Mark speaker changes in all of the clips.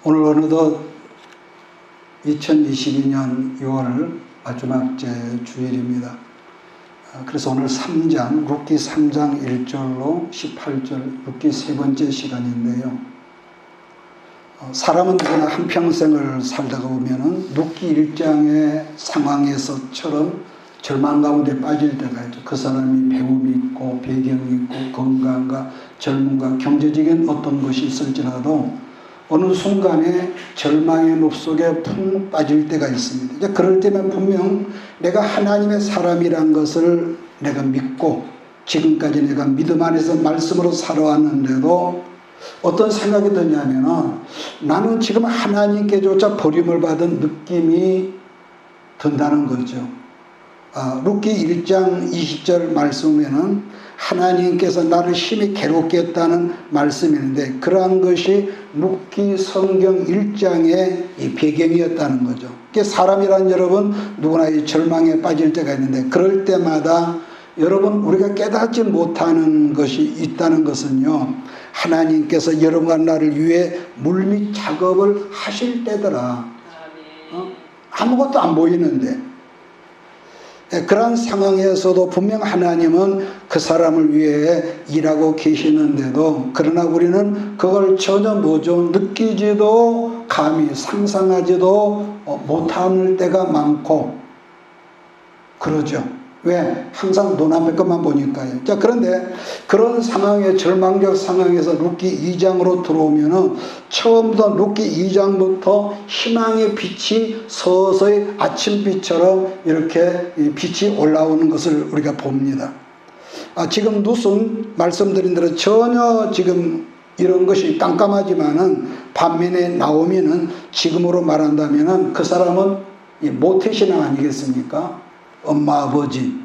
Speaker 1: 오늘 어느덧 2022년 6월 마지막째 주일입니다. 그래서 오늘 3장, 룻기 3장 1절로 18절, 룻기 세 번째 시간인데요. 사람은 누구나 한평생을 살다가 보면은 룻기 1장의 상황에서처럼 절망 가운데 빠질 때가 있죠. 그 사람이 배움이 있고 배경이 있고 건강과 젊음과 경제적인 어떤 것이 있을지라도 어느 순간에 절망의 늪속에 푹 빠질 때가 있습니다. 이제 그럴 때면 분명 내가 하나님의 사람이란 것을 내가 믿고 지금까지 내가 믿음 안에서 말씀으로 살아왔는데도 어떤 생각이 드냐면은 나는 지금 하나님께조차 버림을 받은 느낌이 든다는 거죠. 룻기 1장 20절 말씀에는 하나님께서 나를 심히 괴롭게 했다는 말씀이 있는데 그러한 것이 룻기 성경 1장의 이 배경이었다는 거죠. 사람이란 여러분 누구나 이 절망에 빠질 때가 있는데 그럴 때마다 여러분 우리가 깨닫지 못하는 것이 있다는 것은요, 하나님께서 여러분과 나를 위해 물밑 작업을 하실 때더라. 아무것도 안 보이는데 그러한 상황에서도 분명 하나님은 그 사람을 위해 일하고 계시는데도 그러나 우리는 그걸 전혀 느끼지도 감히 상상하지도 못할 때가 많고 그러죠. 왜? 항상 눈앞의 것만 보니까요. 자, 그런데 그런 상황에 절망적 상황에서 룻기 2장으로 들어오면은 처음부터 룻기 2장부터 희망의 빛이 서서히 아침빛처럼 이렇게 빛이 올라오는 것을 우리가 봅니다. 지금 무슨 말씀드린 대로 전혀 지금 이런 것이 깜깜하지만은 반면에 나오면은 지금으로 말한다면은 그 사람은 모태신앙 아니겠습니까? 엄마 아버지.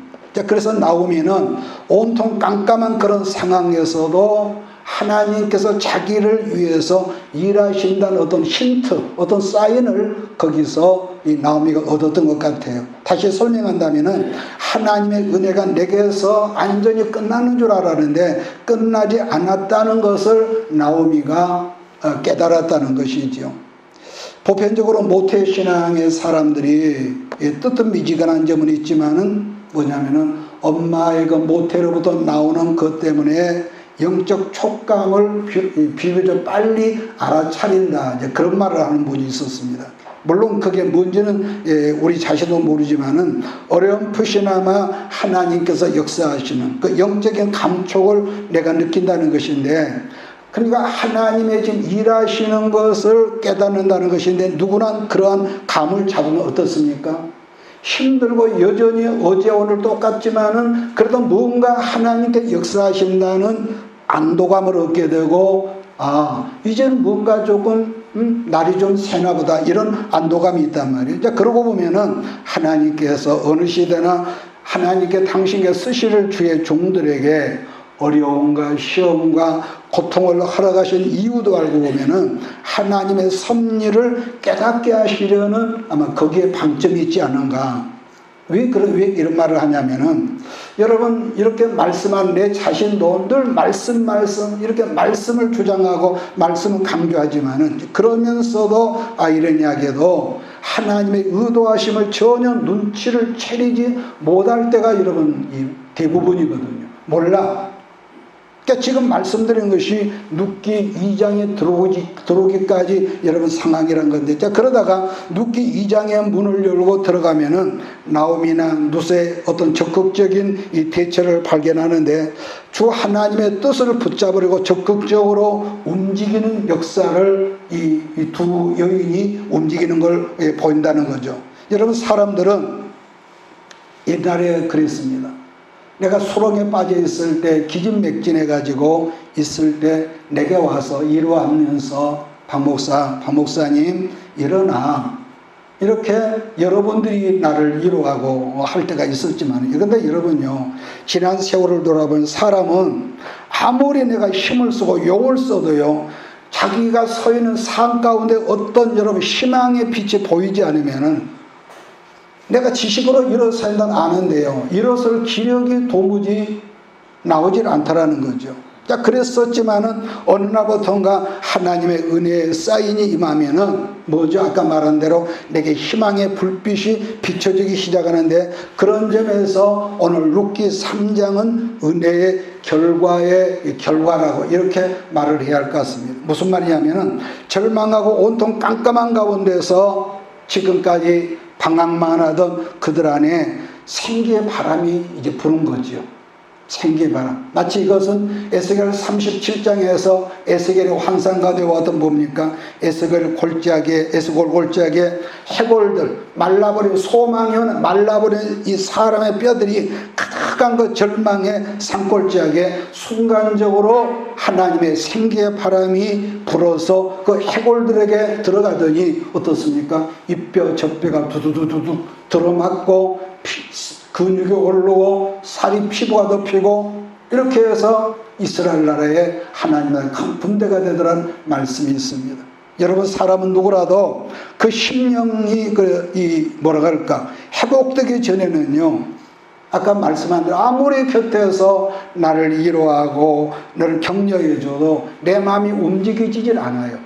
Speaker 1: 그래서 나오면은 온통 깜깜한 그런 상황에서도 하나님께서 자기를 위해서 일하신다는 어떤 힌트, 어떤 사인을 거기서 이 나오미가 얻었던 것 같아요. 다시 설명한다면은 하나님의 은혜가 내게서 완전히 끝나는 줄 알았는데 끝나지 않았다는 것을 나오미가 깨달았다는 것이죠. 보편적으로 모태신앙의 사람들이 뜨뜻미지근한 점은 있지만은 뭐냐면은 엄마의 그 모태로부터 나오는 것 때문에 영적 촉감을 비교적 빨리 알아차린다. 이제 그런 말을 하는 분이 있었습니다. 물론 그게 뭔지는 우리 자신도 모르지만은 어렴풋이나마 하나님께서 역사하시는 그 영적인 감촉을 내가 느낀다는 것인데, 그러니까 하나님의 지금 일하시는 것을 깨닫는다는 것인데 누구나 그러한 감을 잡으면 어떻습니까? 힘들고 여전히 어제 오늘 똑같지만은 그래도 뭔가 하나님께 역사하신다는 안도감을 얻게 되고 이제는 뭔가 조금 날이 좀 새나 보다 이런 안도감이 있단 말이에요. 그러고 보면은 하나님께서 어느 시대나 하나님께 당신께 쓰시를 주의 종들에게 어려움과 시험과 고통을 허락하신 이유도 알고 보면은 하나님의 섭리를 깨닫게 하시려는 아마 거기에 방점이 있지 않은가. 왜 이런 말을 하냐면은 여러분 이렇게 말씀한 내 자신도 늘 말씀 이렇게 말씀을 주장하고 말씀을 강조하지만은 그러면서도 이런 이야기도 하나님의 의도하심을 전혀 눈치를 채리지 못할 때가 여러분 대부분이거든요. 몰라. 그러니까 지금 말씀드린 것이 룻기 2장에 들어오기까지 여러분 상황이란 건데, 그러다가 룻기 2장의 문을 열고 들어가면은 나오미나 룻의 어떤 적극적인 이 대처를 발견하는데 주 하나님의 뜻을 붙잡으려고 적극적으로 움직이는 역사를 이 두 여인이 움직이는 걸 보인다는 거죠. 여러분 사람들은 옛날에 그랬습니다. 내가 수렁에 빠져 있을 때 기진맥진해 가지고 있을 때 내게 와서 이루하면서 박 목사님 일어나, 이렇게 여러분들이 나를 위로하고 할 때가 있었지만, 그런데 여러분요, 지난 세월을 돌아보면 사람은 아무리 내가 힘을 쓰고 용을 써도요, 자기가 서 있는 삶 가운데 어떤 여러분 희망의 빛이 보이지 않으면은 내가 지식으로 일어서는 아는데요, 일어설 기력이 도무지 나오질 않다라는 거죠. 자, 그랬었지만은 어느 날부터인가 하나님의 은혜의 사인이 임하면은 뭐죠? 아까 말한 대로 내게 희망의 불빛이 비춰지기 시작하는데, 그런 점에서 오늘 룻기 3장은 은혜의 결과의 결과라고 이렇게 말을 해야 할 것 같습니다. 무슨 말이냐면은 절망하고 온통 깜깜한 가운데서 지금까지 방황만 하던 그들 안에 생기의 바람이 이제 부는 거지요. 생기의 바람. 마치 이것은 에스겔 37장에서 에스겔의 환상 가운데 왔던 뭡니까? 에스겔 골짜기에, 에스골 골짜기에 해골들, 말라버린, 소망이 오는 말라버린 이 사람의 뼈들이 가득한 그 절망의 산골짜기에 순간적으로 하나님의 생기의 바람이 불어서 그 해골들에게 들어가더니 어떻습니까? 이 뼈 저 뼈가 두두두두두 들어맞고 근육이 오르고 살이 피부가 덮이고 이렇게 해서 이스라엘 나라에 하나님의 큰 분대가 되더라는 말씀이 있습니다. 여러분, 사람은 누구라도 그 심령이 뭐라 할까 회복되기 전에는요, 아까 말씀한 대로 아무리 곁에서 나를 위로하고 나를 격려해줘도 내 마음이 움직이질 않아요.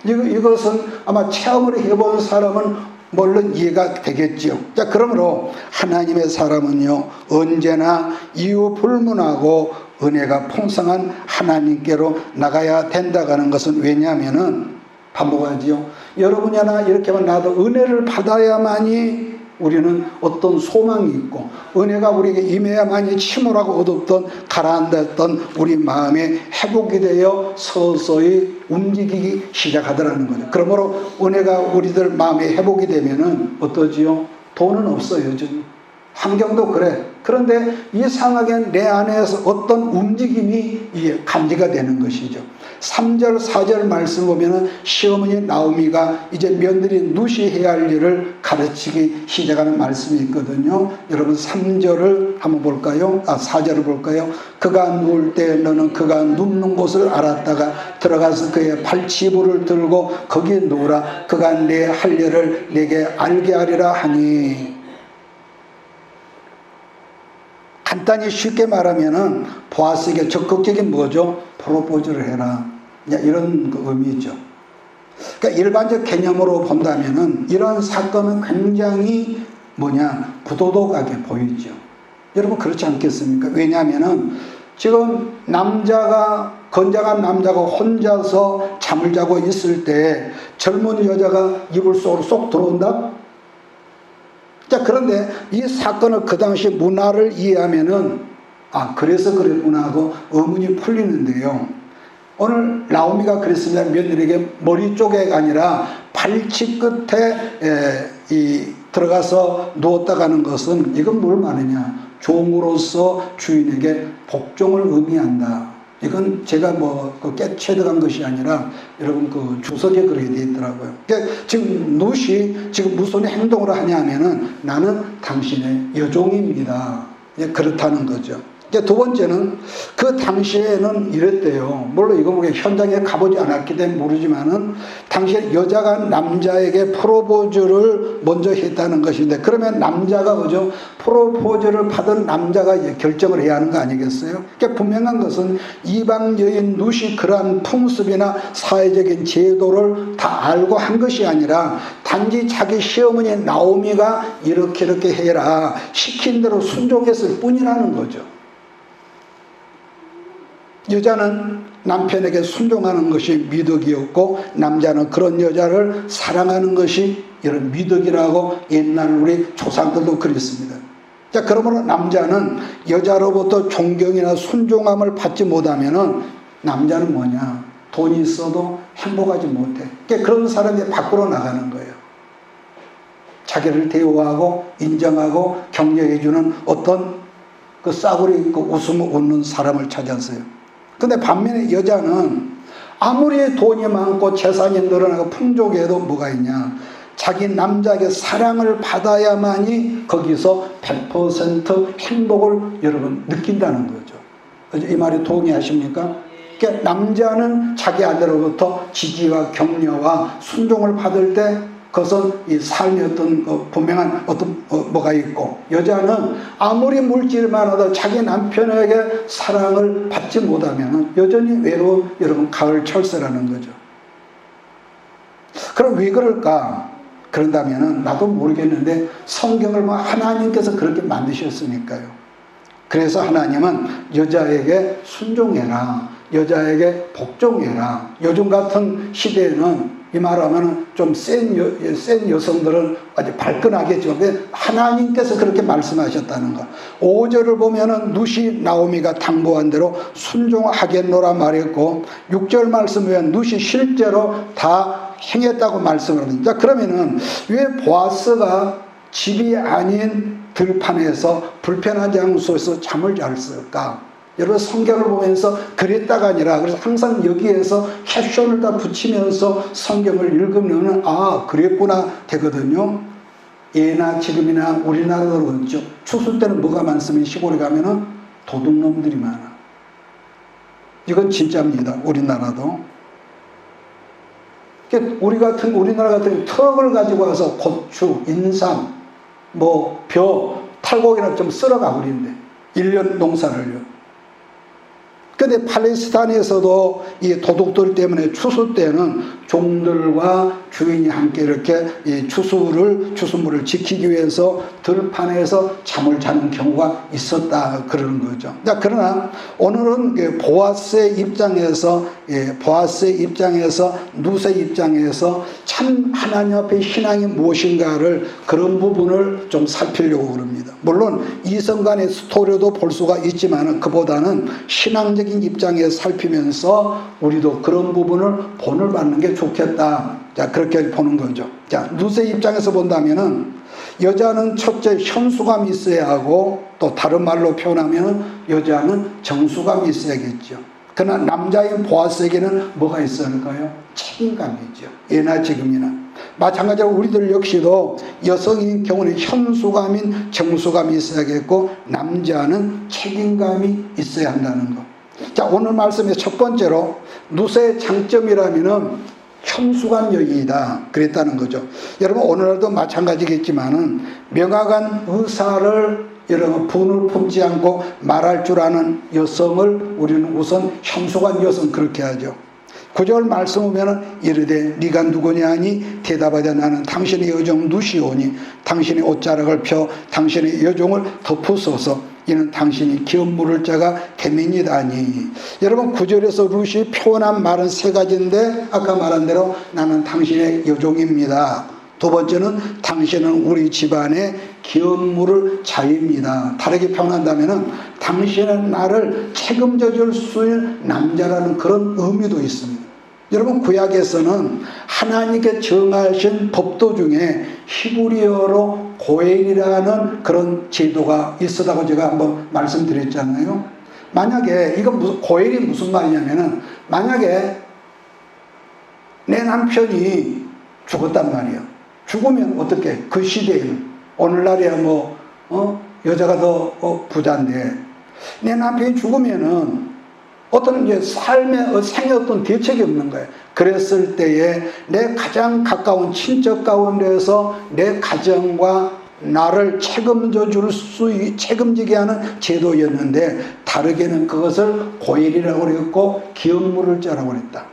Speaker 1: 이것은 아마 체험을 해본 사람은 물론 이해가 되겠지요. 자, 그러므로 하나님의 사람은요, 언제나 이유 불문하고 은혜가 풍성한 하나님께로 나가야 된다는 것은 왜냐하면은 반복하지요. 여러분이나 이렇게만 나도 은혜를 받아야만이 우리는 어떤 소망이 있고, 은혜가 우리에게 임해야만이 침울하고 어둡던 가라앉았던 우리 마음에 회복이 되어 서서히 움직이기 시작하더라는 거죠. 그러므로 은혜가 우리들 마음에 회복이 되면은 어떠지요? 돈은 없어요, 요즘. 환경도 그래. 그런데 이상하게 내 안에서 어떤 움직임이 감지가 되는 것이죠. 3절 4절 말씀 보면은 시어머니 나오미가 이제 며느리 룻이 해야 할 일을 가르치기 시작하는 말씀이 있거든요. 여러분 3절을 한번 볼까요? 4절을 볼까요? 그가 누울 때 너는 그가 눕는 곳을 알았다가 들어가서 그의 발치부를 들고 거기에 누우라. 그가 내 할 일을 내게 알게 하리라 하니. 간단히 쉽게 말하면은 보아스에게 적극적인 뭐죠? 프로포즈를 해라. 이런 의미죠. 그러니까 일반적 개념으로 본다면은 이런 사건은 굉장히 부도덕하게 보이죠. 여러분 그렇지 않겠습니까? 왜냐하면은 지금 건장한 남자가 혼자서 잠을 자고 있을 때 젊은 여자가 이불 속으로 쏙 들어온다? 자, 그런데 이 사건을 그 당시 문화를 이해하면은 그래서 그랬구나 하고 의문이 풀리는데요. 오늘 나오미가 그랬습니다. 며느리에게 머리 쪽에가 아니라 발치 끝에 들어가서 누웠다 가는 것은 이건 뭘 말하냐? 종으로서 주인에게 복종을 의미한다. 이건 제가 체득한 것이 아니라 여러분 그 주석에 그렇게 되어 있더라고요. 그러니까 지금 룻이 지금 무슨 행동을 하냐 하면은 나는 당신의 여종입니다. 그렇다는 거죠. 두 번째는 그 당시에는 이랬대요. 물론 이거 현장에 가보지 않았기 때문에 모르지만은 당시에 여자가 남자에게 프로포즈를 먼저 했다는 것인데, 그러면 남자가 뭐죠? 프로포즈를 받은 남자가 결정을 해야 하는 거 아니겠어요? 그러니까 분명한 것은 이방 여인 룻이 그러한 풍습이나 사회적인 제도를 다 알고 한 것이 아니라 단지 자기 시어머니 나오미가 이렇게 해라 시킨 대로 순종했을 뿐이라는 거죠. 여자는 남편에게 순종하는 것이 미덕이었고 남자는 그런 여자를 사랑하는 것이 이런 미덕이라고 옛날 우리 조상들도 그랬습니다. 자, 그러므로 남자는 여자로부터 존경이나 순종함을 받지 못하면은 남자는 뭐냐? 돈이 있어도 행복하지 못해. 그러니까 그런 사람이 밖으로 나가는 거예요. 자기를 대우하고 인정하고 격려해주는 어떤 그 싸구려 있고 웃음을 웃는 사람을 찾았어요. 근데 반면에 여자는 아무리 돈이 많고 재산이 늘어나고 풍족해도 뭐가 있냐? 자기 남자에게 사랑을 받아야만이 거기서 100% 행복을 여러분 느낀다는 거죠. 이 말에 동의하십니까? 그러니까 남자는 자기 아내로부터 지지와 격려와 순종을 받을 때 그것은 이 삶의 어떤 분명한 어떤 뭐가 있고, 여자는 아무리 물질이 많아도 자기 남편에게 사랑을 받지 못하면 여전히 외로운 여러분 가을 철새라는 거죠. 그럼 왜 그럴까? 그런다면은 나도 모르겠는데 성경을 하나님께서 그렇게 만드셨으니까요. 그래서 하나님은 여자에게 순종해라, 여자에게 복종해라. 요즘 같은 시대에는 이 말하면 좀 센 여성들은 아주 발끈하겠지만 하나님께서 그렇게 말씀하셨다는 거. 5절을 보면은 누시 나오미가 당부한 대로 순종하겠노라 말했고, 6절 말씀 보면 누시 실제로 다 행했다고 말씀을 합니다. 그러면은 왜 보아스가 집이 아닌 들판에서 불편한 장소에서 잠을 잤을까? 여러분 성경을 보면서 그랬다가 아니라, 그래서 항상 여기에서 캡션을 다 붙이면서 성경을 읽으면 그랬구나 되거든요. 예나 지금이나 우리나라도 그렇죠. 추수 때는 뭐가 많습니까? 시골에 가면은 도둑놈들이 많아. 이건 진짜입니다. 우리나라도. 우리나라 같은 트럭을 가지고 와서 고추, 인삼, 벼, 탈곡이나 좀 쓸어가 버린대. 1년 농사를요. 근데 팔레스타인에서도 이 도둑들 때문에 추수 때는 종들과 주인이 함께 이렇게 이 추수물을 지키기 위해서 들판에서 잠을 자는 경우가 있었다 그러는 거죠. 그러나 오늘은 보아스의 입장에서 룻의 입장에서 참 하나님 앞에 신앙이 무엇인가를, 그런 부분을 좀 살피려고 그럽니다. 물론 이성간의 스토리도 볼 수가 있지만 그보다는 신앙적인 입장에서 살피면서 우리도 그런 부분을 본을 받는 게 좋겠다. 자, 그렇게 보는 거죠. 자, 룻의 입장에서 본다면은 여자는 첫째 현수감이 있어야 하고, 또 다른 말로 표현하면 여자는 정수감이 있어야겠죠. 그러나 남자인 보아스에게는 뭐가 있어야 할까요? 책임감이죠. 예나 지금이나. 마찬가지로 우리들 역시도 여성인 경우는 현수감인 정수감이 있어야겠고, 남자는 책임감이 있어야 한다는 거. 자, 오늘 말씀의 첫 번째로 룻의 장점이라면은 현수감 여인이다 그랬다는 거죠. 여러분 오늘날도 마찬가지겠지만은 명확한 의사를 여러분 분을 품지 않고 말할 줄 아는 여성을 우리는 우선 현수감 여성 그렇게 하죠. 9절 말씀 보면은 이르되 네가 누구냐 하니 대답하되 나는 당신의 여종 룻이오니 당신의 옷자락을 펴 당신의 여종을 덮으소서. 이는 당신이 기업 물을 자가 됨이니다니. 여러분 9절에서 룻이 표현한 말은 세 가지인데, 아까 말한 대로 나는 당신의 여종입니다. 두 번째는 당신은 우리 집안의 기업 물을 자입니다. 다르게 표현한다면은 당신은 나를 책임져 줄 수 있는 남자라는 그런 의미도 있습니다. 여러분 구약에서는 하나님께 정하신 법도 중에 히브리어로 고엘이라는 그런 제도가 있었다고 제가 한번 말씀드렸잖아요. 만약에 고엘이 무슨 말이냐면은, 만약에 내 남편이 죽었단 말이야. 죽으면 어떻게? 그 시대에는 오늘날이야 여자가 더 부자인데 내 남편이 죽으면은 어떤 삶의 생의 어떤 대책이 없는 거예요. 그랬을 때에 내 가장 가까운 친척 가운데서 내 가정과 나를 책임지게 하는 제도였는데, 다르게는 그것을 고엘이라고 그랬고 기업 물을 자라고 그랬다.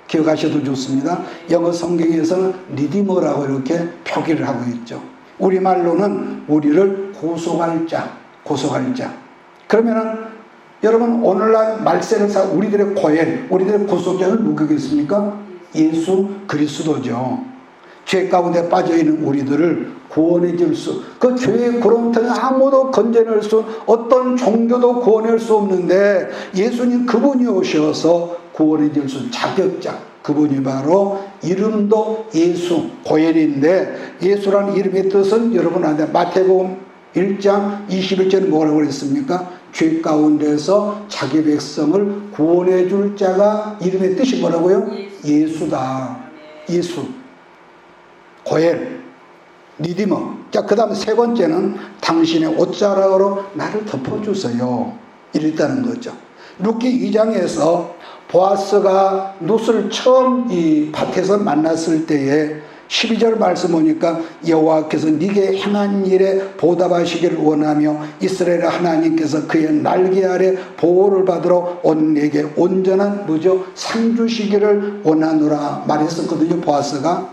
Speaker 1: 기억하셔도 좋습니다. 영어 성경에서는 리디머라고 이렇게 표기를 하고 있죠. 우리말로는 우리를 고소할 자. 그러면은 여러분 오늘날 말세를 우리들의 고엘, 우리들의 구속자는 누구겠습니까? 예수 그리스도죠. 죄 가운데 빠져있는 우리들을 구원해 줄 수, 그 죄의 구렁텅이 아무도 건져낼 수, 어떤 종교도 구원할 수 없는데 예수님 그분이 오셔서 구원해 줄 수 자격자, 그분이 바로 이름도 예수, 고엘인데, 예수라는 이름의 뜻은 여러분한테 마태복음 1장 21절에 뭐라고 그랬습니까? 죄 가운데서 자기 백성을 구원해 줄 자가, 이름의 뜻이 뭐라고요? 예수다. 예수, 고엘, 리디머. 자, 그 다음 세 번째는 당신의 옷자락으로 나를 덮어주세요. 이랬다는 거죠. 룻기 2장에서 보아스가 룻을 처음 이 밭에서 만났을 때에 12절 말씀 보니까 여호와께서 네게 행한 일에 보답하시기를 원하며 이스라엘 하나님께서 그의 날개 아래 보호를 받으러 온 내게 온전한 뭐죠? 상 주시기를 원하노라 말했었거든요. 보아스가.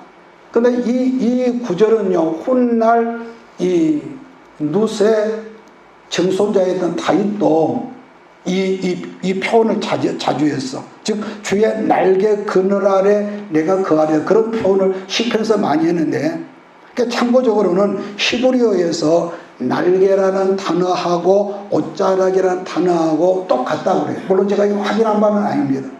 Speaker 1: 근데 이 구절은요, 훗날 이 룻의 증손자였던 다윗도 이 표현을 자주 했어. 즉 주의 날개 그늘 아래 내가 거하리라, 그런 표현을 시편에서 많이 했는데, 그러니까 참고적으로는 히브리어에서 날개라는 단어하고 옷자락이라는 단어하고 똑같다고 그래요. 물론 제가 이거 확인한 바는 아닙니다.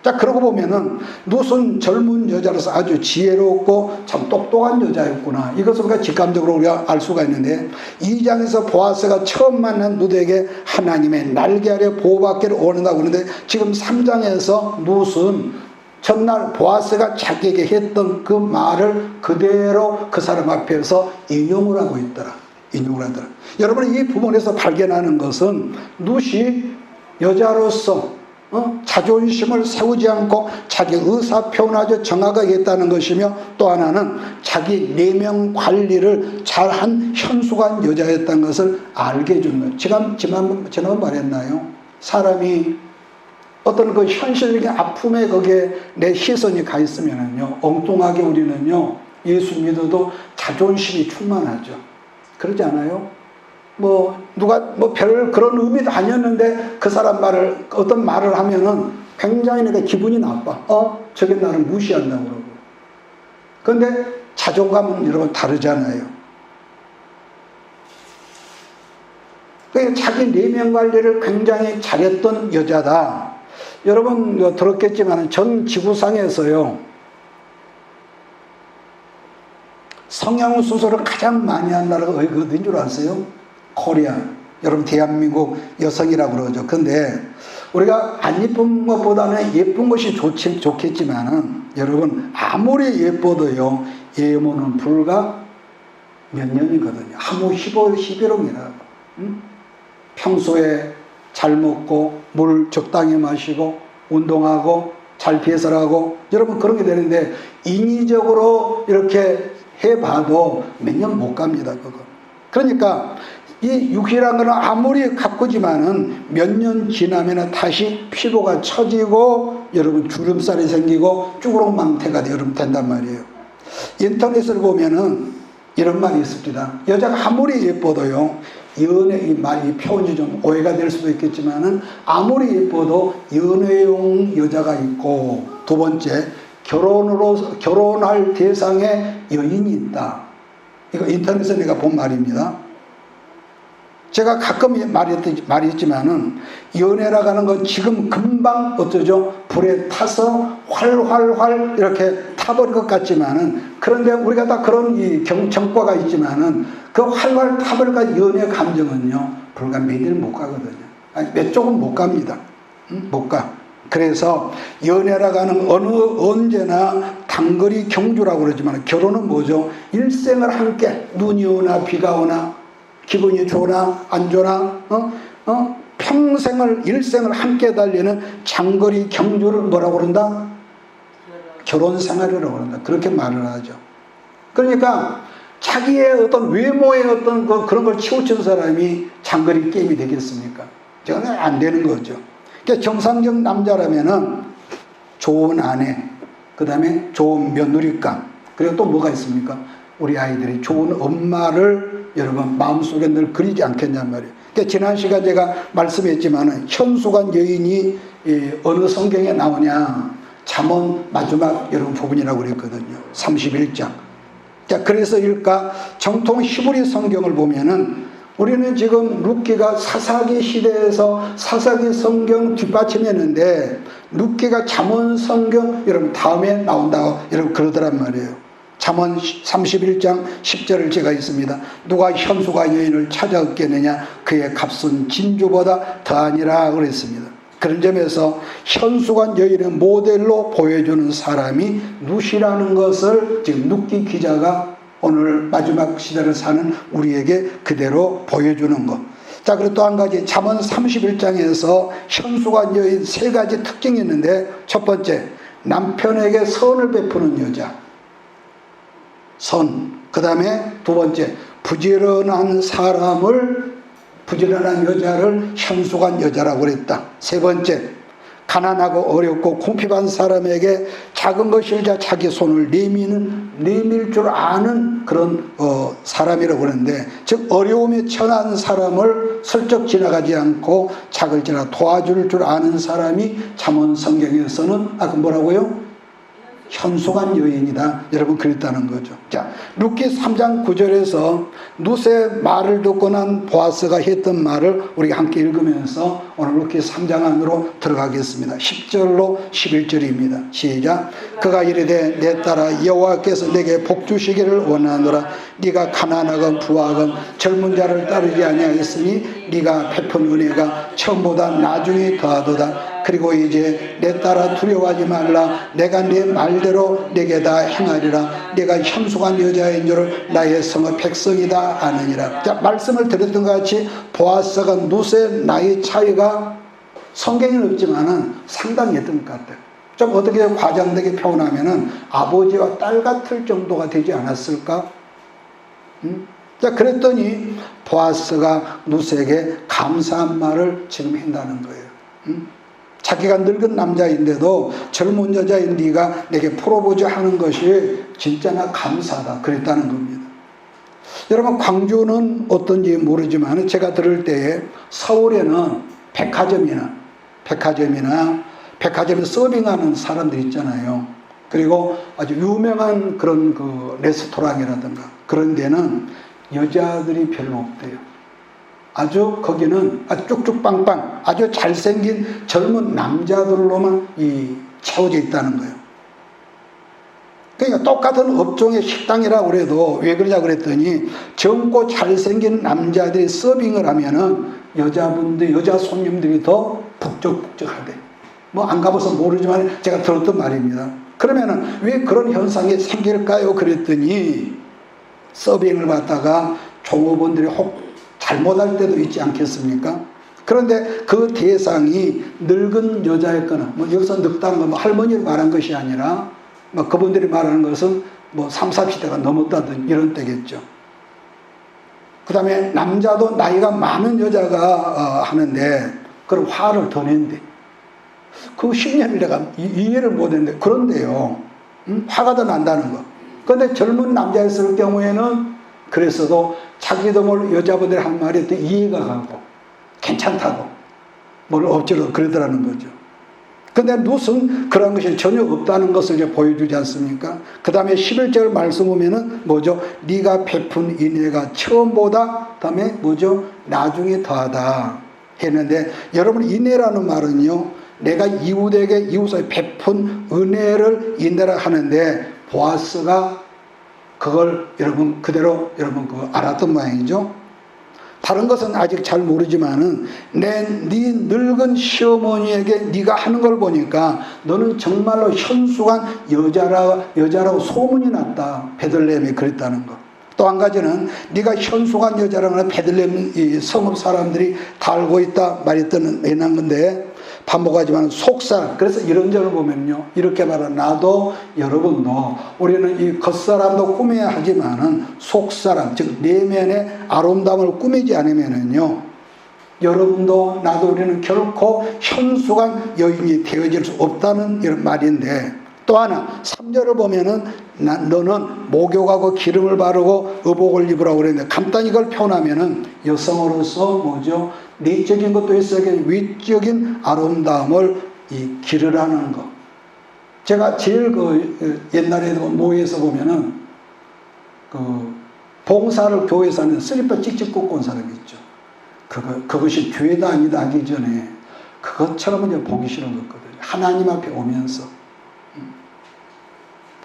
Speaker 1: 자, 그러고 보면은 룻은 젊은 여자로서 아주 지혜롭고 참 똑똑한 여자였구나, 이것을 우리가 직감적으로 우리가 알 수가 있는데, 2장에서 보아스가 처음 만난 룻에게 하나님의 날개 아래 보호받기를 원한다고 그러는데, 지금 3장에서 룻은 첫날 보아스가 자기에게 했던 그 말을 그대로 그 사람 앞에서 인용을 하고 있더라. 인용을 하더라. 여러분, 이 부분에서 발견하는 것은 룻이 여자로서 자존심을 세우지 않고 자기 의사 표현아주 정확하게 했다는 것이며, 또 하나는 자기 내면 관리를 잘한 현숙한 여자였다는 것을 알게 해주는 거예요. 지난번 말했나요? 사람이 어떤 그 현실적인 아픔에 거기에 내 시선이 가 있으면은요, 엉뚱하게 우리는요, 예수 믿어도 자존심이 충만하죠. 그러지 않아요? 누가 별 그런 의미도 아니었는데 그 사람 어떤 말을 하면은 굉장히 내가 기분이 나빠. 저게 나를 무시한다고 그러고. 그런데 자존감은 여러분 다르잖아요. 그러니까 자기 내면 관리를 굉장히 잘했던 여자다. 여러분 들었겠지만 전 지구상에서요, 성형수술을 가장 많이 한 나라가 어디인 줄 아세요? 코리아. 여러분 대한민국 여성이라고 그러죠. 근데 우리가 안 예쁜 것보다는 예쁜 것이 좋겠지만은, 여러분 아무리 예뻐도요, 예모는 불과 몇 년이거든요. 하무 11억이라고. 평소에 잘 먹고 물 적당히 마시고 운동하고 잘 배설하고, 여러분 그런 게 되는데, 인위적으로 이렇게 해봐도 몇 년 못 갑니다, 그거. 그러니까 이 육이라는 거는 아무리 가꾸지만은 몇 년 지나면 다시 피부가 처지고, 여러분 주름살이 생기고 쭈그렁망태가 여러분 된단 말이에요. 인터넷을 보면은 이런 말이 있습니다. 여자가 아무리 예뻐도요, 이 말이 표현이 좀 오해가 될 수도 있겠지만은, 아무리 예뻐도 연애용 여자가 있고, 두 번째 결혼할 대상의 여인이 있다. 이거 인터넷에서 내가 본 말입니다. 제가 가끔 말했지만은, 연애라고 하는 건 지금 금방 어쩌죠? 불에 타서 활활활 이렇게 타버릴 것 같지만은, 그런데 우리가 다 그런 이 정과가 있지만은, 그 활활 타버릴까 연애 감정은요, 불과 몇 일 못 가거든요. 아니, 몇 쪽은 못 갑니다. 못 가. 그래서 연애라고 하는 언제나 단거리 경주라고 그러지만, 결혼은 뭐죠? 일생을 함께, 눈이 오나 비가 오나 기분이 좋으나 안 좋으나 일생을 함께 달리는 장거리 경주를 뭐라고 그런다? 결혼 생활이라고 그런다. 그렇게 말을 하죠. 그러니까 자기의 어떤 외모의 어떤 그런 걸 치우친 사람이 장거리 게임이 되겠습니까? 저는 안 되는 거죠. 그러니까 정상적 남자라면은 좋은 아내, 그 다음에 좋은 며느리감, 그리고 또 뭐가 있습니까? 우리 아이들이 좋은 엄마를 여러분 마음속에 늘 그리지 않겠냔 말이에요. 그러니까 지난 시간 제가 말씀했지만은, 현숙한 여인이 어느 성경에 나오냐? 잠언 마지막 여러분 부분이라고 그랬거든요. 31장. 자, 그래서일까? 정통 히브리 성경을 보면은, 우리는 지금 룻기가 사사기 시대에서 사사기 성경 뒷받침했는데, 룻기가 잠언 성경 여러분 다음에 나온다고 여러분 그러더란 말이에요. 잠언 31장 10절을 제가 있습니다. 누가 현숙한 여인을 찾아 얻겠느냐? 그의 값은 진주보다 더하니라 그랬습니다. 그런 점에서 현숙한 여인의 모델로 보여주는 사람이 룻이라는 것을 지금 룻기 기자가 오늘 마지막 시대를 사는 우리에게 그대로 보여주는 것. 자, 그리고 또 한 가지, 잠언 31장에서 현숙한 여인 세 가지 특징이 있는데, 첫 번째, 남편에게 선을 베푸는 여자. 선. 그 다음에 두 번째, 부지런한 여자를 현숙한 여자라고 그랬다. 세 번째, 가난하고 어렵고 궁핍한 사람에게 작은 것일자 자기 손을 내밀 줄 아는 그런 사람이라고 그러는데, 즉 어려움에 처한 사람을 슬쩍 지나가지 않고 작을지라 도와줄 줄 아는 사람이 잠언 성경에서는 아까 뭐라고요? 현숙한 여인이다. 여러분 그랬다는 거죠. 자, 룻기 3장 9절에서 룻의 말을 듣고 난 보아스가 했던 말을 우리가 함께 읽으면서 오늘 룻기 3장 안으로 들어가겠습니다. 10절로 11절입니다. 시작. 그가 이르되 내 딸아 여호와께서 내게 복 주시기를 원하노라. 네가 가난하건 부하건 젊은 자를 따르지 아니하였으니 네가 베푼 은혜가 처음보다 나중에 더하도다. 그리고 이제 내 딸아 두려워하지 말라. 내가 네 말대로 내게 다 행하리라. 내가 현숙한 여자인 줄 나의 성의 백성이다 아느니라. 자, 말씀을 드렸던 것 같이 보아스가 룻의 나이 차이가 성경에는 없지만은 상당히 했던 것 같아요. 좀 어떻게 과장되게 표현하면은 아버지와 딸 같을 정도가 되지 않았을까? 자, 그랬더니 보아스가 룻에게 감사한 말을 지금 한다는 거예요. 자기가 늙은 남자인데도 젊은 여자인 네가 내게 풀어보자 하는 것이 진짜나 감사하다 그랬다는 겁니다. 여러분 광주는 어떤지 모르지만 제가 들을 때에 서울에는 백화점에 서빙하는 사람들 있잖아요. 그리고 아주 유명한 그런 그 레스토랑이라든가 그런 데는 여자들이 별로 없대요. 아주 거기는 아주 쭉쭉빵빵 아주 잘생긴 젊은 남자들로만 채워져 있다는 거예요. 그러니까 똑같은 업종의 식당이라고 그래도 왜 그러냐 그랬더니 젊고 잘생긴 남자들이 서빙을 하면은 여자 손님들이 더 북적북적하대. 뭐 안 가봐서 모르지만 제가 들었던 말입니다. 그러면은 왜 그런 현상이 생길까요? 그랬더니 서빙을 받다가 종업원들이 혹 잘못할 때도 있지 않겠습니까? 그런데 그 대상이 늙은 여자였거나, 뭐 여기서 늙다는 건 뭐 할머니를 말한 것이 아니라, 뭐 그분들이 말하는 것은 뭐 30, 40대가 넘었다든 이런 때겠죠. 그 다음에 남자도 나이가 많은 여자가 하는데, 그럼 화를 더 낸대. 그 10년을 내가 이해를 못 했는데, 그런데요, 화가 더 난다는 거. 그런데 젊은 남자였을 경우에는 그랬어도 자기도 모르게 여자분들이 한 말이 또 이해가 가고 괜찮다고 뭘 억지로 그러더라는 거죠. 그런데 룻은 그런 것이 전혀 없다는 것을 이제 보여주지 않습니까? 그 다음에 11절 말씀 보면은 뭐죠? 네가 베푼 인애가 처음보다 다음에 뭐죠? 나중에 더하다 했는데, 여러분 인애라는 말은요, 내가 이웃에게 이웃에 베푼 은혜를 인애라 하는데, 보아스가 그걸 여러분 그대로 여러분 알았던 모양이죠. 다른 것은 아직 잘 모르지만은 네 늙은 시어머니에게 네가 하는 걸 보니까 너는 정말로 현숙한 여자라고 소문이 났다. 베들레헴에 그랬다는 거. 또 한 가지는 네가 현숙한 여자라는 베들레헴 성읍 사람들이 다 알고 있다 말했던 애난 건데, 반복하지만 속사람. 그래서 이런 점을 보면요, 이렇게 말하 나도 여러분도 우리는 이 겉사람도 꾸며야 하지만은 속사람, 즉 내면의 아름다움을 꾸미지 않으면은요, 여러분도 나도 우리는 결코 현숙한 여인이 되어질 수 없다는 이런 말인데, 또 하나 3절을 보면은 너는 목욕하고 기름을 바르고 의복을 입으라고 그랬는데, 간단히 이걸 표현하면은 여성으로서 뭐죠? 내적인 것도 있어야 위적인 아름다움을 기르라는 것. 제가 제일 옛날에 모에서 보면은 봉사를 교회에서 하는 슬리퍼 찍찍 꽂고 온 사람이 있죠. 그것이 죄다 아니다 하기 전에 그것처럼 이제 보기 싫은 거거든요. 하나님 앞에 오면서.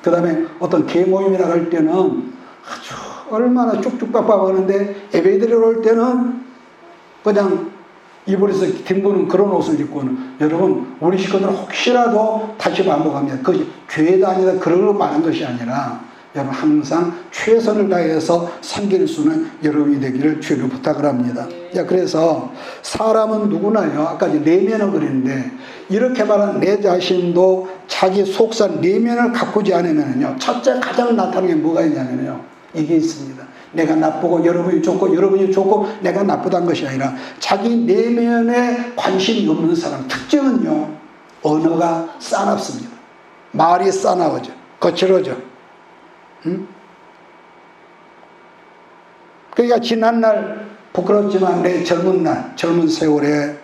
Speaker 1: 그 다음에 어떤 계모임이라 할 때는 아주 얼마나 쭉쭉빡빡 하는데, 예배드리러 올 때는 그냥 이불에서 뒹구는 그런 옷을 입고는, 여러분 우리 식구들은 혹시라도 다시 반복합니다. 그것이 죄다 아니다 그러고 말한 것이 아니라 여러분 항상 최선을 다해서 섬길 수는 여러분이 되기를 주로 부탁을 합니다. 자, 그래서 사람은 누구나요, 아까 내면을 그랬는데, 이렇게 말하는 내 자신도 자기 속산 내면을 가꾸지 않으면요, 첫째 가장 나타나는 게 뭐가 있냐면요, 이게 있습니다. 내가 나쁘고 여러분이 좋고 내가 나쁘다는 것이 아니라 자기 내면에 관심이 없는 사람 특징은요, 언어가 싸납습니다. 말이 싸나워져, 거칠어져. 그러니까 지난날 부끄럽지만 내 젊은 세월에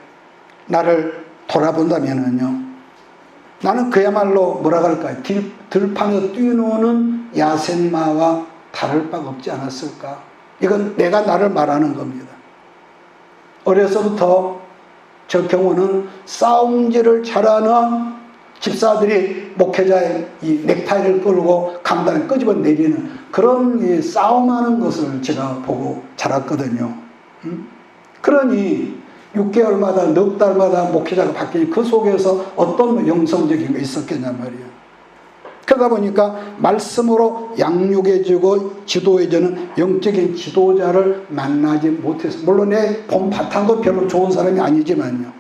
Speaker 1: 나를 돌아본다면은요, 나는 그야말로 뭐라 그럴까요? 들판에 뛰노는 야생마와 다를 바가 없지 않았을까? 이건 내가 나를 말하는 겁니다. 어려서부터 저 경우는 싸움질을 잘하는 집사들이 목회자의 이 넥타이를 끌고 강단에 끄집어 내리는 그런 싸움하는 것을 제가 보고 자랐거든요. 그러니 6개월마다 넉 달마다 목회자가 바뀌니 그 속에서 어떤 영성적인 게 있었겠냐 말이에요. 그러다 보니까 말씀으로 양육해주고 지도해주는 영적인 지도자를 만나지 못해서, 물론 내 본 바탕도 별로 좋은 사람이 아니지만요.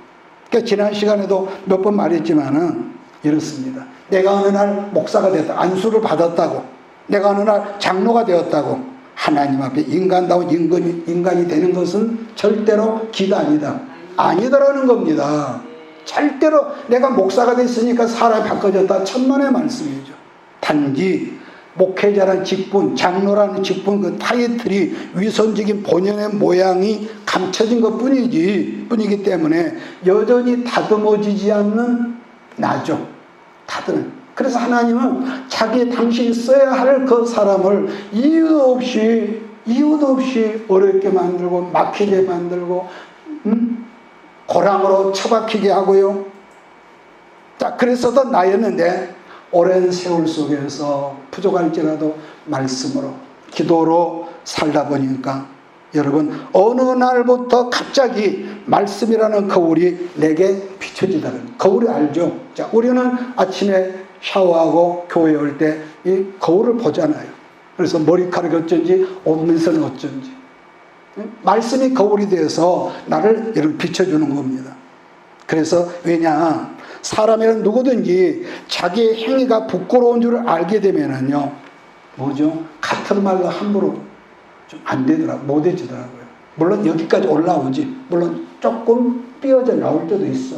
Speaker 1: 그러니까 지난 시간에도 몇 번 말했지만은 이렇습니다. 내가 어느 날 목사가 됐다, 안수를 받았다고, 내가 어느 날 장로가 되었다고, 하나님 앞에 인간다운 인간이 되는 것은 절대로 기단이다, 아니다라는 겁니다. 절대로 내가 목사가 됐으니까 사람이 바꿔졌다, 천만의 말씀이죠. 단지 목회자라는 직분, 장로라는 직분, 그 타이틀이 위선적인 본연의 모양이 감춰진 것 뿐이기 때문에 여전히 다듬어지지 않는 나죠. 그래서 하나님은 당신이 써야 할 그 사람을 이유도 없이 어렵게 만들고 막히게 만들고 고랑으로 처박히게 하고요. 자, 그래서도 나였는데 오랜 세월 속에서 부족할지라도 말씀으로, 기도로 살다 보니까 여러분, 어느 날부터 갑자기 말씀이라는 거울이 내게 비춰지다는, 거울이 알죠? 자, 우리는 아침에 샤워하고 교회 올 때 이 거울을 보잖아요. 그래서 머리카락이 어쩐지, 옷민선이 어쩐지. 말씀이 거울이 돼서 나를 이렇게 비춰주는 겁니다. 그래서 왜냐, 사람이란 누구든지 자기의 행위가 부끄러운 줄 알게 되면은요, 뭐죠? 같은 말로 함부로 좀 안 되더라고요. 못해지더라고요. 물론 여기까지 올라오지. 물론 조금 삐어져 나올 때도 있어.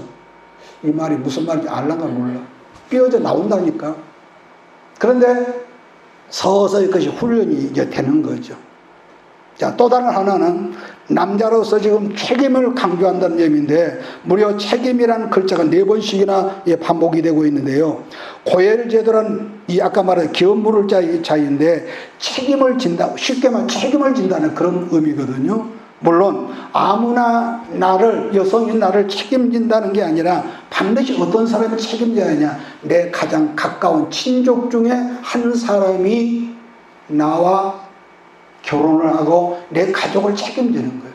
Speaker 1: 이 말이 무슨 말인지 알란가 몰라. 삐어져 나온다니까. 그런데 서서히 그것이 훈련이 이제 되는 거죠. 자, 또 다른 하나는 남자로서 지금 책임을 강조한다는 점인데, 무려 책임이라는 글자가 4번씩이나 반복이 되고 있는데요. 고엘 제도란 이 아까 말한 기업물을 자인데 책임을 진다, 쉽게 말하면 책임을 진다는 그런 의미거든요. 물론 아무나 여성인 나를 책임진다는 게 아니라 반드시 어떤 사람이 책임져야 하냐, 내 가장 가까운 친족 중에 한 사람이 나와 결혼을 하고 내 가족을 책임지는 거예요.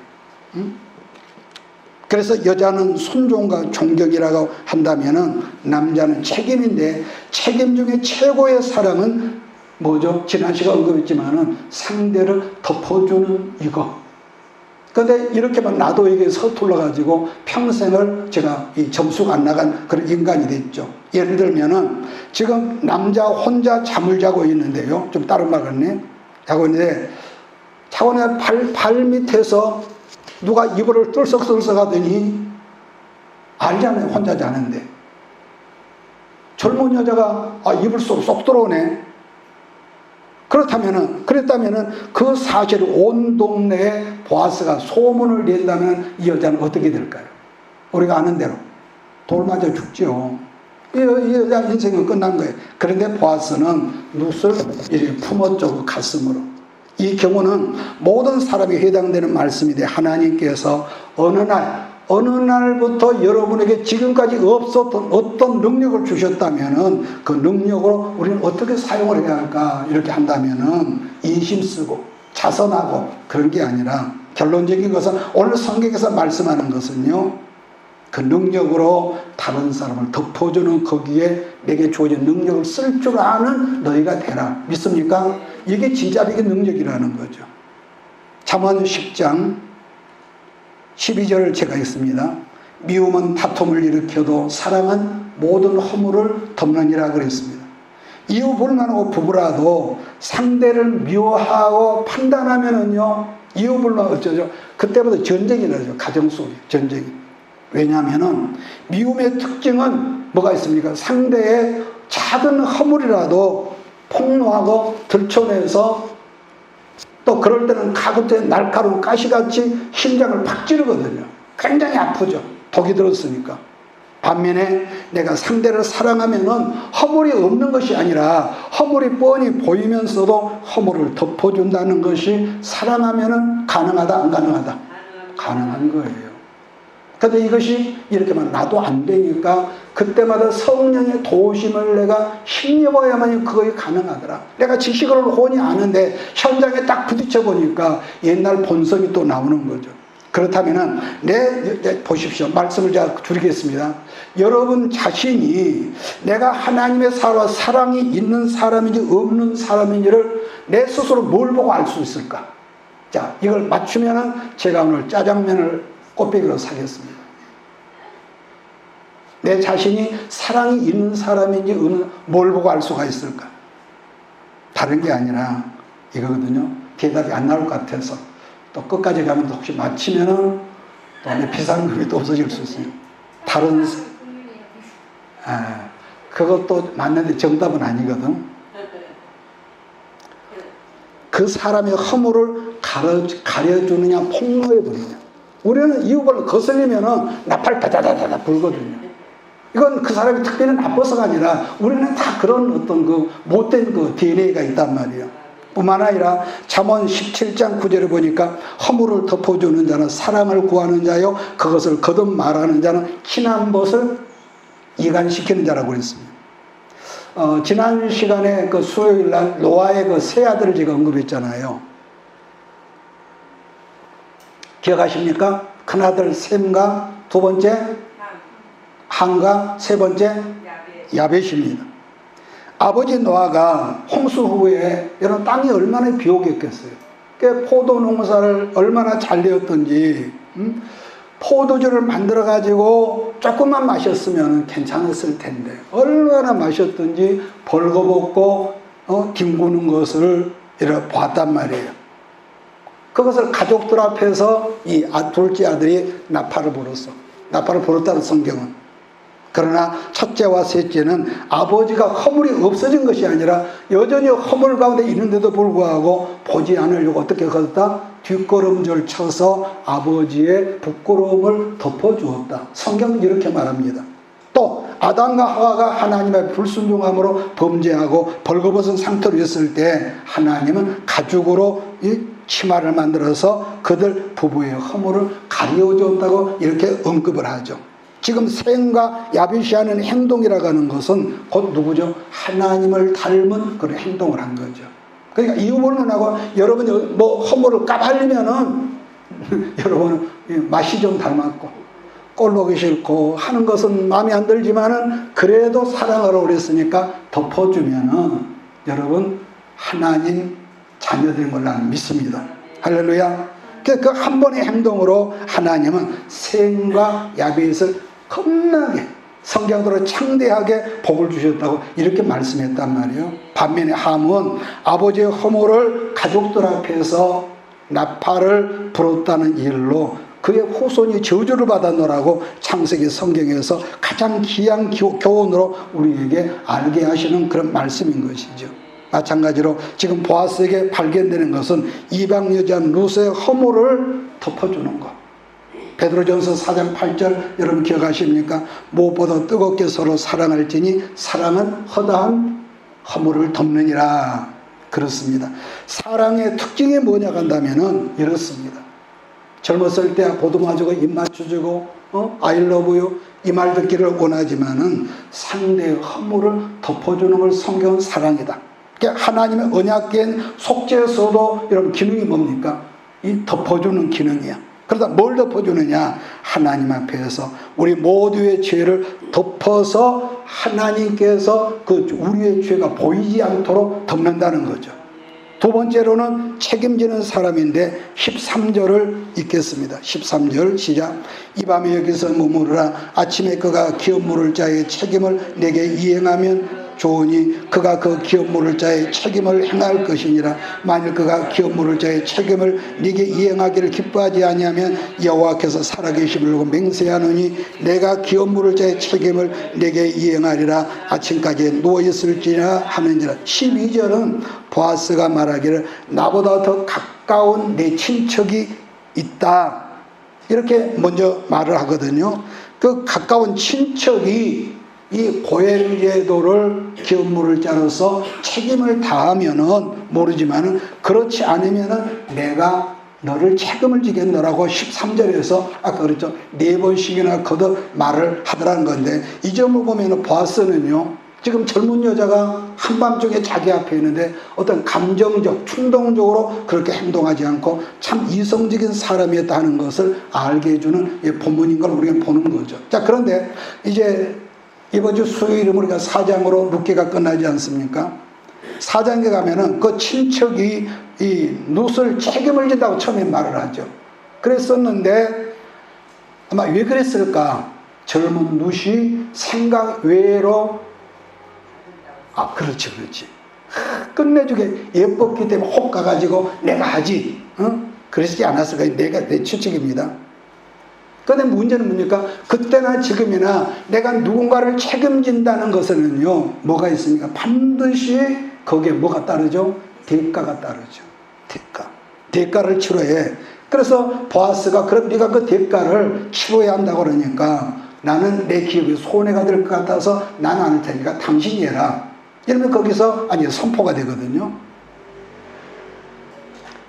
Speaker 1: 그래서 여자는 순종과 존경이라고 한다면은 남자는 책임인데, 책임 중에 최고의 사랑은 뭐죠? 지난 시간 언급했지만은 상대를 덮어주는 이거. 그런데 이렇게만 나도에게 서툴러 가지고 평생을 제가 이 점수가 안 나간 그런 인간이 됐죠. 예를 들면은 지금 남자 혼자 잠을 자고 있는데요. 좀 다른 말 같네. 자고 있는데 차원의 발 밑에서 누가 이불을 뜰썩뜰썩 하더니 알잖아요. 혼자 자는데. 젊은 여자가 이불 속 쏙 들어오네. 그랬다면은 그 사실을 온 동네에 보아스가 소문을 낸다면 이 여자는 어떻게 될까요? 우리가 아는 대로 돌 맞아 죽죠. 이 여자 인생은 끝난 거예요. 그런데 보아스는 눕을 이렇게 품었죠. 그 가슴으로. 이 경우는 모든 사람이 해당되는 말씀인데, 하나님께서 어느 날부터 여러분에게 지금까지 없었던 어떤 능력을 주셨다면은 그 능력으로 우리는 어떻게 사용을 해야 할까, 이렇게 한다면은 인심 쓰고 자선하고 그런 게 아니라, 결론적인 것은 오늘 성경에서 말씀하는 것은요, 그 능력으로 다른 사람을 덮어주는 거기에 내게 주어진 능력을 쓸 줄 아는 너희가 되라. 믿습니까? 이게 진짜 이게 능력이라는 거죠. 잠언 10장 12절을 제가 읽습니다. 미움은 다툼을 일으켜도 사랑은 모든 허물을 덮느니라 그랬습니다. 이유 불만하고 부부라도 상대를 미워하고 판단하면은요, 이유 불만 어쩌죠? 그때부터 전쟁이 나죠. 가정 속에 전쟁이. 왜냐하면은 미움의 특징은 뭐가 있습니까? 상대의 작은 허물이라도 폭로하고 들춰내서 또 그럴 때는 가급적 날카로운 가시같이 심장을 팍 찌르거든요. 굉장히 아프죠. 독이 들었으니까. 반면에 내가 상대를 사랑하면은 허물이 없는 것이 아니라 허물이 뻔히 보이면서도 허물을 덮어준다는 것이 사랑하면은 가능하다, 안 가능하다? 가능한 거예요. 근데 이것이 이렇게만 놔도 안 되니까 그때마다 성령의 도우심을 내가 힘입어야만 그것이 가능하더라. 내가 지식을 혼이 아는데 현장에 딱 부딪혀 보니까 옛날 본성이 또 나오는 거죠. 그렇다면은 보십시오. 말씀을 제가 줄이겠습니다. 여러분 자신이 내가 하나님의 사랑이 있는 사람인지 없는 사람인지를 내 스스로 뭘 보고 알 수 있을까? 자, 이걸 맞추면은 제가 오늘 짜장면을 꽃배기로 사겠습니다. 내 자신이 사랑이 있는 사람인지 없는 뭘 보고 알 수가 있을까? 다른 게 아니라 이거거든요. 대답이 안 나올 것 같아서 또 끝까지 가면 혹시 맞히면은 또 내 비상금이 또 없어질 수 있어요. 다른 그것도 맞는데 정답은 아니거든. 그 사람의 허물을 가려주느냐 폭로해버리냐. 우리는 이유를 거슬리면은 나팔 다다다다 불거든요. 이건 그 사람이 특별히 나빠서가 아니라 우리는 다 그런 어떤 그 못된 그 DNA가 있단 말이에요. 뿐만 아니라 잠언 17장 9절에 보니까 허물을 덮어주는 자는 사랑을 구하는 자요 그것을 거듭 말하는 자는 친한 것을 이간시키는 자라고 그랬습니다. 지난 시간에 그 수요일 날 노아의 그 세 아들을 제가 언급했잖아요. 기억하십니까? 큰아들 셈과 두 번째 함과 세 번째 야벳입니다. 아버지 노아가 홍수 후에 여러분 땅이 얼마나 비옥했겠어요. 포도 농사를 얼마나 잘 되었던지 포도주를 만들어 가지고 조금만 마셨으면 괜찮았을 텐데 얼마나 마셨던지 벌거벗고 뒹구는 것을 이렇게 봤단 말이에요. 그것을 가족들 앞에서 이 둘째 아들이 나팔을 불었어. 나팔을 불었다는 성경은. 그러나 첫째와 셋째는 아버지가 허물이 없어진 것이 아니라 여전히 허물 가운데 있는데도 불구하고 보지 않으려고 어떻게 했다? 뒷걸음질 쳐서 아버지의 부끄러움을 덮어주었다. 성경은 이렇게 말합니다. 또 아담과 하와가 하나님의 불순종함으로 범죄하고 벌거벗은 상태로 있을 때 하나님은 가죽으로 이 치마를 만들어서 그들 부부의 허물을 가려줬다고 이렇게 언급을 하죠. 지금 셈과 야벳이 하는 행동이라고 하는 것은 곧 누구죠? 하나님을 닮은 그런 행동을 한 거죠. 그러니까 이유불문하고 여러분이 뭐 허물을 까발리면은 여러분은 맛이 좀 닮았고 꼴 보기 싫고 하는 것은 마음에 안 들지만은 그래도 사랑하라고 그랬으니까 덮어주면은 여러분 하나님 자녀된 걸 나는 믿습니다. 할렐루야. 그 한 번의 행동으로 하나님은 셈과 야벳을 겁나게 성경대로 창대하게 복을 주셨다고 이렇게 말씀했단 말이에요. 반면에 함은 아버지의 허물을 가족들 앞에서 나팔을 불었다는 일로 그의 후손이 저주를 받았노라고 창세기 성경에서 가장 귀한 교훈으로 우리에게 알게 하시는 그런 말씀인 것이죠. 마찬가지로 지금 보아스에게 발견되는 것은 이방 여자 룻의 허물을 덮어주는 것. 베드로전서 4장 8절 여러분 기억하십니까? 무엇보다 뜨겁게 서로 사랑할지니 사랑은 허다한 허물을 덮느니라. 그렇습니다. 사랑의 특징이 뭐냐고 한다면은 이렇습니다. 젊었을 때 보듬어주고 입 맞춰주고 I love you 이 말 듣기를 원하지만은 상대의 허물을 덮어주는 걸 성경은 사랑이다. 하나님의 언약계인 속죄에서도 여러분 기능이 뭡니까? 이 덮어주는 기능이야. 그러다 뭘 덮어주느냐? 하나님 앞에서 우리 모두의 죄를 덮어서 하나님께서 그 우리의 죄가 보이지 않도록 덮는다는 거죠. 두 번째로는 책임지는 사람인데 13절을 읽겠습니다. 13절 시작. 이 밤에 여기서 머무르라. 아침에 그가 기업 물을 자의 책임을 내게 이행하면 좋으니 그가 그 기업 물을 자의 책임을 행할 것이니라. 만일 그가 기업 물을 자의 책임을 네게 이행하기를 기뻐하지 아니하면 여호와께서 살아계심을 두고 맹세하노니 내가 기업 물을 자의 책임을 내게 이행하리라. 아침까지 누워있을지라 하는지라. 12절은 보아스가 말하기를 나보다 더 가까운 내 친척이 있다, 이렇게 먼저 말을 하거든요. 그 가까운 친척이 이 고엘제도를 기업 물을 자로서 책임을 다하면은 모르지만은 그렇지 않으면은 내가 너를 책임을 지겠노라고 13절에서 아까 그랬죠. 4번씩이나 거듭 말을 하더라는 건데, 이 점을 보면은 보아스는요, 지금 젊은 여자가 한밤중에 자기 앞에 있는데 어떤 감정적, 충동적으로 그렇게 행동하지 않고 참 이성적인 사람이었다는 것을 알게 해주는 본문인 걸 우리가 보는 거죠. 자, 그런데 이제 이번 주 수요일에 우리가 4장으로 룻기가 끝나지 않습니까? 4장에 가면은 그 친척이 이 룻을 책임을 진다고 처음에 말을 하죠. 그랬었는데 아마 왜 그랬을까? 젊은 룻이 생각 외로, 그렇지. 끝내주게 예뻤기 때문에 혹 가가지고 내가 하지. 그러지 않았을까? 내 추측입니다. 그런데 문제는 뭡니까? 그때나 지금이나 내가 누군가를 책임진다는 것에는요, 뭐가 있습니까? 반드시 거기에 뭐가 따르죠? 대가가 따르죠. 대가를 치러야. 그래서 보아스가 그럼 네가 그 대가를 치러야 한다고 그러니까 나는 내 기업이 손해가 될 것 같아서 나는 안 할 테니까 당신이 해라. 이러면 거기서 선포가 되거든요.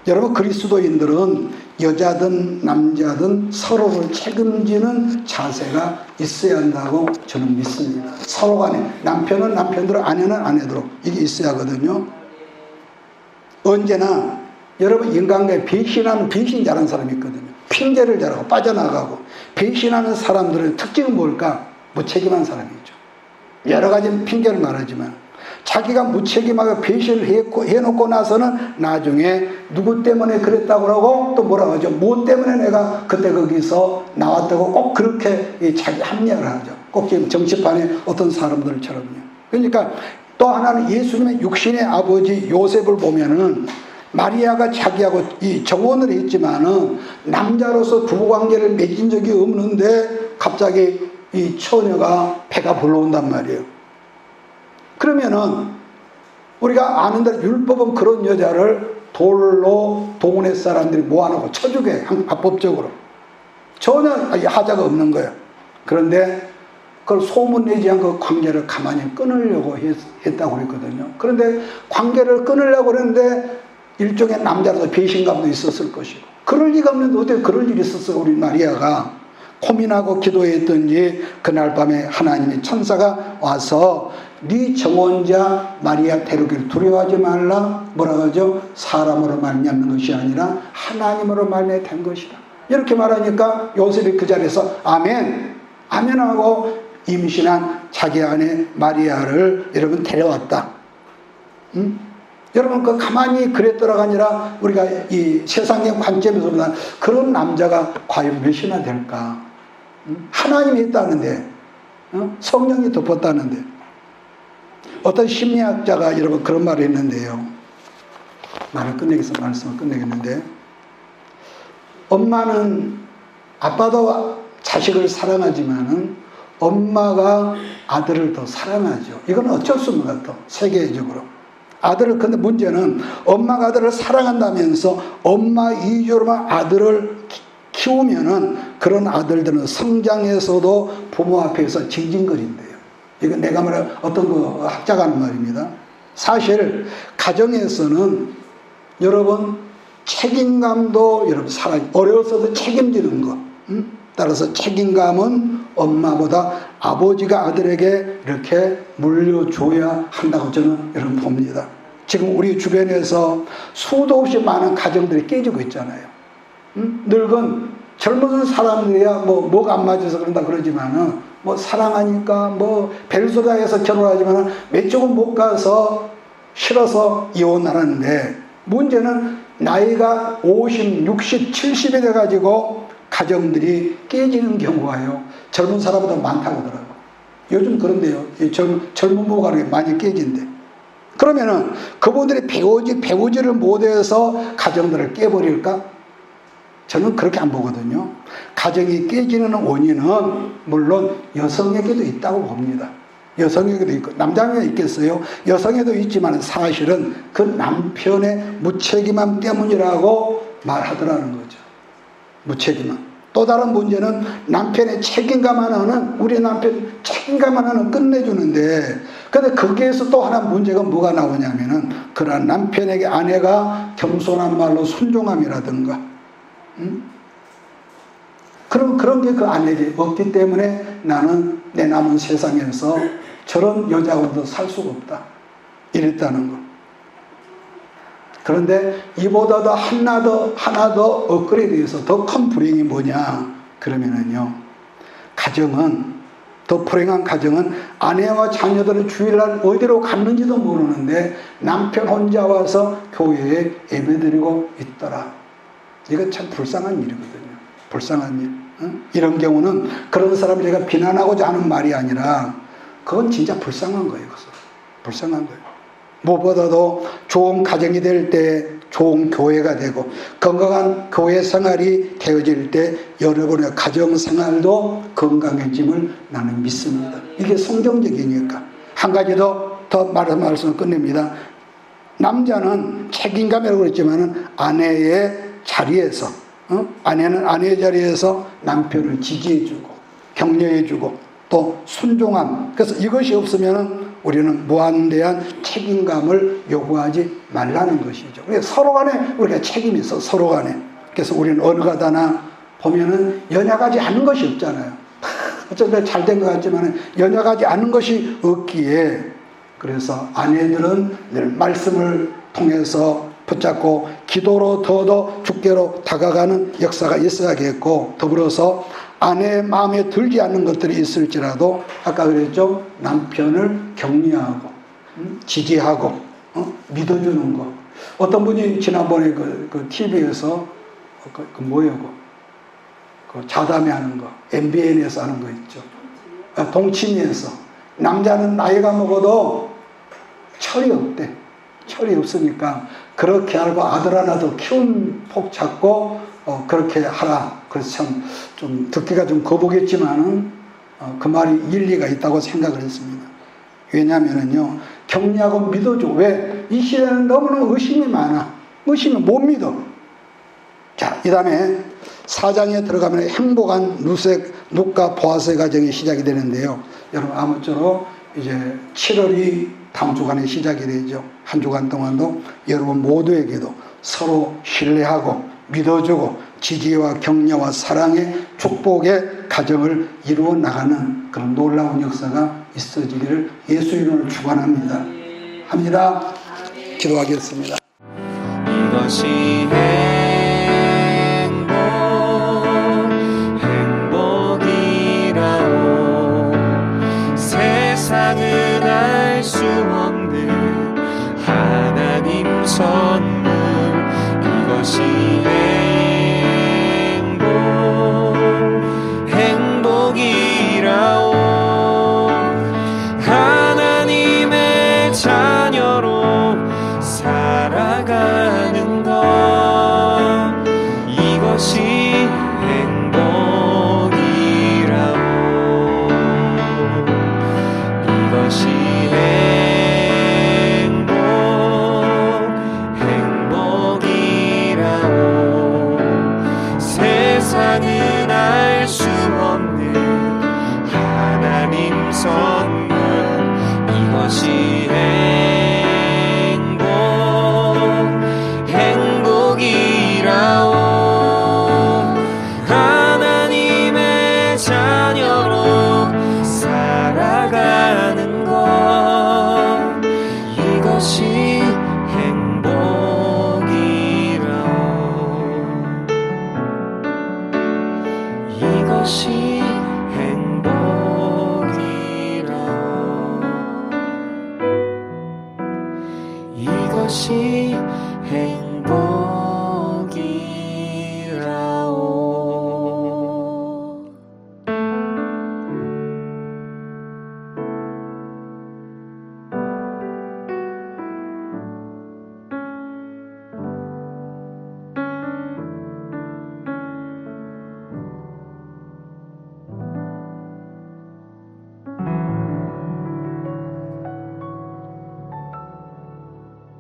Speaker 1: 여러분, 그리스도인들은 여자든 남자든 서로를 책임지는 자세가 있어야 한다고 저는 믿습니다. 서로 간에 남편은 남편대로 아내는 아내대로 이게 있어야 하거든요. 언제나 여러분 인간관계에 배신하는 배신 잘하는 사람이 있거든요. 핑계를 잘하고 빠져나가고. 배신하는 사람들의 특징은 뭘까? 무책임한 사람이죠. 여러 가지 핑계를 말하지만 자기가 무책임하게 배신을 해놓고 나서는 나중에 누구 때문에 그랬다고 하고 또 뭐라고 하죠? 뭐 때문에 내가 그때 거기서 나왔다고 꼭 그렇게 자기 합리화를 하죠. 꼭 지금 정치판에 어떤 사람들처럼요. 그러니까 또 하나는 예수님의 육신의 아버지 요셉을 보면은 마리아가 자기하고 이 정혼을 했지만은 남자로서 부부관계를 맺은 적이 없는데 갑자기 이 처녀가 배가 불러온단 말이에요. 그러면은 우리가 아는 대로 율법은 그런 여자를 돌로 동네 사람들이 모아놓고 쳐주게 합법적으로 전혀 하자가 없는 거예요. 그런데 그걸 소문내지 않고 관계를 가만히 끊으려고 했다고 그랬거든요. 그런데 관계를 끊으려고 그랬는데 일종의 남자로서 배신감도 있었을 것이고, 그럴 리가 없는데 어떻게 그럴 일이 있었어. 우리 마리아가 고민하고 기도했던지 그날 밤에 하나님의 천사가 와서 네 정혼자 마리아 데려오기를 두려워하지 말라. 뭐라고 하죠? 사람으로 말미암는 것이 아니라 하나님으로 말미암아 된 것이다. 이렇게 말하니까 요셉이 그 자리에서 아멘 하고 임신한 자기 아내 마리아를 여러분 데려왔다. 여러분, 그 가만히 그랬더라가 아니라 우리가 이 세상의 관점에서 보면 그런 남자가 과연 몇이나 될까? 하나님이 했다는데, 성령이 덮었다는데. 어떤 심리학자가 여러분 그런 말을 했는데요. 말씀을 끝내겠는데, 엄마는, 아빠도 자식을 사랑하지만은 엄마가 아들을 더 사랑하죠. 이건 어쩔 수 없는 것 같아, 세계적으로. 아들을, 근데 문제는 엄마가 아들을 사랑한다면서 엄마 이주로만 아들을 키우면은 그런 아들들은 성장에서도 부모 앞에서 징징거린대요. 이건 내가 말한 어떤 그 학자가 하는 말입니다. 사실 가정에서는 여러분 책임감도 여러분 어려서도 책임지는 것. 따라서 책임감은 엄마보다 아버지가 아들에게 이렇게 물려줘야 한다고 저는 여러분 봅니다. 지금 우리 주변에서 수도 없이 많은 가정들이 깨지고 있잖아요. 늙은 젊은 사람들이야 뭐가 안 맞아서 그런다 그러지만은 뭐 사랑하니까 뭐 벨소다에서 결혼하지만은 몇 쪽은 못 가서 싫어서 이혼하는데, 문제는 나이가 50, 60, 70이 돼가지고 가정들이 깨지는 경우가요 젊은 사람보다 많다고 하더라고요. 요즘 그런데요, 젊은 부부가 많이 깨진대. 그러면은 그분들이 배우지를 못해서 가정들을 깨버릴까? 저는 그렇게 안 보거든요. 가정이 깨지는 원인은 물론 여성에게도 있다고 봅니다. 여성에게도 있고 남자에게도 있겠어요. 여성에도 있지만 사실은 그 남편의 무책임함 때문이라고 말하더라는 거죠. 무책임함. 또 다른 문제는 남편의 책임감 하나는, 우리 남편 책임감 하나는 끝내주는데, 근데 거기에서 또 하나 문제가 뭐가 나오냐면은 그러한 남편에게 아내가 겸손한 말로 순종함이라든가, 그런 게 그 아내에게 없기 때문에 나는 내 남은 세상에서 저런 여자하고도 살 수가 없다, 이랬다는 거. 그런데 이보다도 하나 더 업그레이드해서 더 큰 불행이 뭐냐 그러면은요, 가정은, 더 불행한 가정은 아내와 자녀들은 주일날 어디로 갔는지도 모르는데 남편 혼자 와서 교회에 예배드리고 있더라. 이거 참 불쌍한 일이거든요. 불쌍한 일. 응? 이런 경우는 그런 사람을 제가 비난하고자 하는 말이 아니라 그건 진짜 불쌍한 거예요. 불쌍한 거예요. 무엇보다도 좋은 가정이 될 때 좋은 교회가 되고 건강한 교회 생활이 되어질 때 여러분의 가정 생활도 건강해짐을 나는 믿습니다. 이게 성경적이니까. 한 가지 더 말씀을 끝냅니다. 남자는 책임감이라고 그랬지만 아내의 자리에서, 아내는 아내의 자리에서 남편을 지지해주고 격려해주고 또 순종함. 그래서 이것이 없으면 우리는 무한대한 책임감을 요구하지 말라는 것이죠. 서로 간에 우리가 책임이 있어, 서로 간에. 그래서 우리는 어느 가다나 보면은 연약하지 않은 것이 없잖아요. 어쩌면 잘된 것 같지만 연약하지 않은 것이 없기에, 그래서 아내들은 늘 말씀을 통해서 붙잡고 기도로 더더 주께로 다가가는 역사가 있어야겠고, 더불어서 아내의 마음에 들지 않는 것들이 있을지라도 아까 그랬죠, 남편을 격려하고 지지하고 믿어주는 거. 어떤 분이 지난번에 그 TV에서 뭐예요, 그 자담회 하는 거, MBN에서 하는 거 있죠, 동치미에서 남자는 나이가 먹어도 철이 없대. 철이 없으니까 그렇게 알고 아들 하나 더 키운 폭 잡고 그렇게 하라. 그래서 참 좀 듣기가 좀 거북했지만은 그 말이 일리가 있다고 생각을 했습니다. 왜냐하면은요, 격려하고 믿어줘. 왜? 이 시대는 너무너무 의심이 많아. 의심이 못 믿어. 자, 이 다음에 4장에 들어가면 행복한 룻과 보아스의 가정이 시작이 되는데요. 여러분 아무쪼록 이제 7월이 다음 주간에 시작이 되죠. 한 주간 동안도 여러분 모두에게도 서로 신뢰하고 믿어주고 지지와 격려와 사랑의 축복의 가정을 이루어 나가는 그런 놀라운 역사가 있어지기를 예수 이름으로 축원합니다. 합니다. 기도하겠습니다.
Speaker 2: 이것이 행복이라오. 세상은 알 수 없는 하나님 선물. 이것이 행복이라오. 하나님의 자녀로 살아가는 것, 이것이 행복이라오. 이것이 행복. 행복하니